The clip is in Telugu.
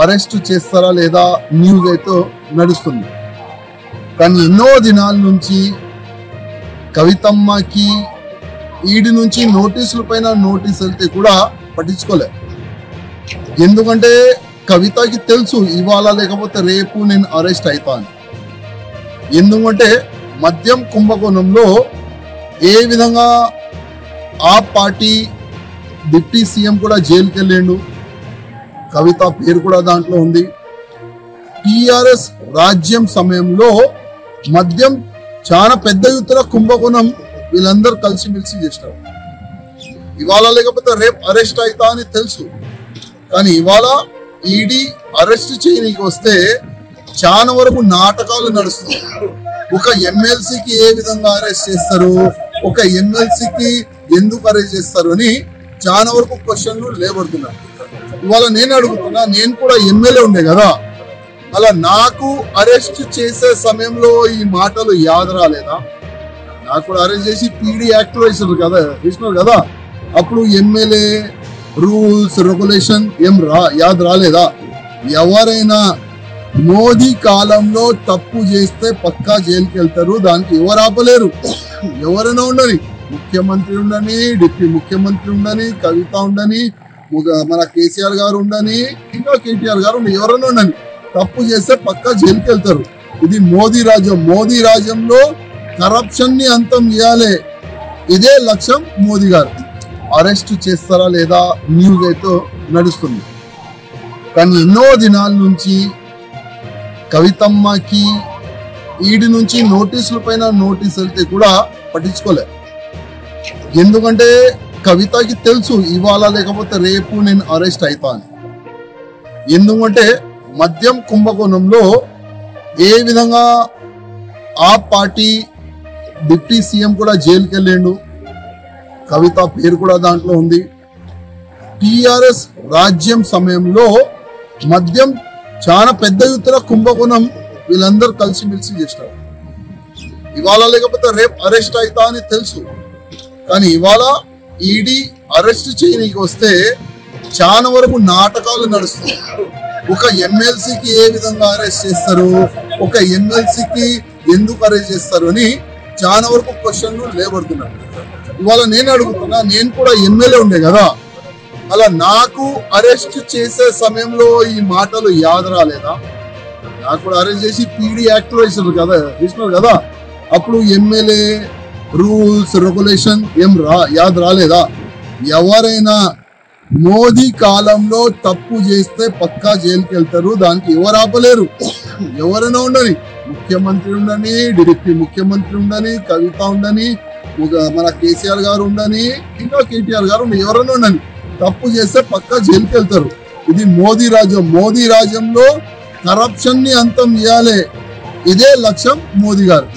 అరెస్ట్ చేస్తారా లేదా న్యూస్ అయితే నడుస్తుంది. కానీ ఎన్నో దినాల నుంచి కవితమ్మకి ఈడి నుంచి నోటీసుల పైన నోటీస్ వెళ్తే కూడా పట్టించుకోలే. ఎందుకంటే కవితకి తెలుసు ఇవాళ లేకపోతే రేపు నేను అరెస్ట్ అవుతాను. ఎందుకంటే మద్యం కుంభకోణంలో ఏ విధంగా ఆ పార్టీ డిప్యూటీ సీఎం కూడా జైలుకి వెళ్ళిండు, కవిత పేరు కూడా దాంట్లో ఉంది. టిఆర్ఎస్ రాజ్యం సమయంలో మద్యం చాలా పెద్ద ఎత్తున కుంభకోణం వీళ్ళందరూ కలిసిమెలిసి చేస్తారు. ఇవాళ లేకపోతే రేపు అరెస్ట్ అవుతా అని తెలుసు. కానీ ఇవాళ ఈడీ అరెస్ట్ చేయడానికి వస్తే చాలా వరకు నాటకాలు నడుస్తుంది. ఒక ఎమ్మెల్సీకి ఏ విధంగా అరెస్ట్ చేస్తారు, ఒక ఎమ్మెల్సీకి ఎందుకు అరెస్ట్ చేస్తారు అని చాలా వరకు క్వశ్చన్లు లేబడుతున్నాయి. ఇవాళ నేను అడుగుతున్నా, నేను కూడా ఎమ్మెల్యే ఉండే కదా, అలా నాకు అరెస్ట్ చేసే సమయంలో ఈ మాటలు యాద రాలేదా? నాకు కూడా అరెస్ట్ చేసి పీడీ యాక్ట్ వేసినారు కదా, అప్పుడు ఎమ్మెల్యే రూల్స్ రెగ్యులేషన్ ఏం యాద రాలేదా? ఎవరైనా మోదీ కాలంలో తప్పు చేస్తే పక్కా జైలుకి వెళ్తారు, దానికి ఎవరు ఆపలేరు. ఎవరైనా ఉండని, ముఖ్యమంత్రి ఉండని, డిప్యూటీ ముఖ్యమంత్రి ఉండని, కవిత ఉండని, మన కేసీఆర్ గారు ఉండని, ఇంకా కేటీఆర్ గారు ఎవరైనా ఉండని, తప్పు చేస్తే పక్కా జైలుకి వెళ్తారు. ఇది మోదీ రాజ్యం. మోదీ రాజ్యంలో కరప్షన్ ని అంతం చేయాలి, ఇదే లక్ష్యం మోదీ గారు. అరెస్ట్ చేస్తారా లేదా న్యూస్ అయితే నడుస్తుంది. కానీ ఎన్నో దినాల నుంచి కవితమ్మకి ఈడి నుంచి నోటీసుల పైన నోటీస్ వెళ్తే కూడా పట్టించుకోలే. ఎందుకంటే కవితకి తెలుసు ఇవాళ లేకపోతే రేపు నేను అరెస్ట్ అవుతాను. ఎందుకంటే మద్యం కుంభకోణంలో ఏ విధంగా ఆ పార్టీ డిప్యూటీ సీఎం కూడా జైలుకి వెళ్ళిండు, కవిత పేరు కూడా దాంట్లో ఉంది. టిఆర్ఎస్ రాజ్యం సమయంలో మద్యం చాలా పెద్ద ఎత్తున కుంభకోణం వీళ్ళందరూ కలిసిమెలిసి చేస్తారు. ఇవాళ లేకపోతే రేపు అరెస్ట్ అవుతా అని తెలుసు. కానీ ఇవాళ ఈడీ అరెస్ట్ చేయడానికి వస్తే చాలా వరకు నాటకాలు నడుస్తుంది. ఒక ఎమ్మెల్సీకి ఏ విధంగా అరెస్ట్ చేస్తారు, ఒక ఎమ్మెల్సీకి ఎందుకు అరెస్ట్ చేస్తారు అని చాలా వరకు క్వశ్చన్లు లేబడుతున్నాయి. ఇవాళ నేను అడుగుతున్నా, నేను కూడా ఎమ్మెల్యే ఉండే కదా, అలా నాకు అరెస్ట్ చేసే సమయంలో ఈ మాటలు యాద రాలేదా? నాకు కూడా అరెస్ట్ చేసి పీడీ యాక్ట్ వేసినారు కదా, అప్పుడు ఎమ్మెల్యే రూల్స్ రెగ్యులేషన్ ఏం యాద రాలేదా? ఎవరైనా మోదీ కాలంలో తప్పు చేస్తే పక్కా జైలుకి వెళ్తారు, దానికి ఎవరు ఆపలేరు. ఎవరైనా ఉండని, ముఖ్యమంత్రి ఉండని, డిప్యూటీ ముఖ్యమంత్రి ఉండని, కవిత ఉండని, మన కేసీఆర్ గారు ఉండని, ఇంకా కేటీఆర్ గారు ఎవరైనా ఉండని, తప్పు చేస్తే పక్కా జైలుకి వెళ్తారు. ఇది మోదీ రాజ్యం. మోదీ రాజ్యంలో కరప్షన్ ని అంతం చేయాలి, ఇదే లక్ష్యం మోదీ గారు.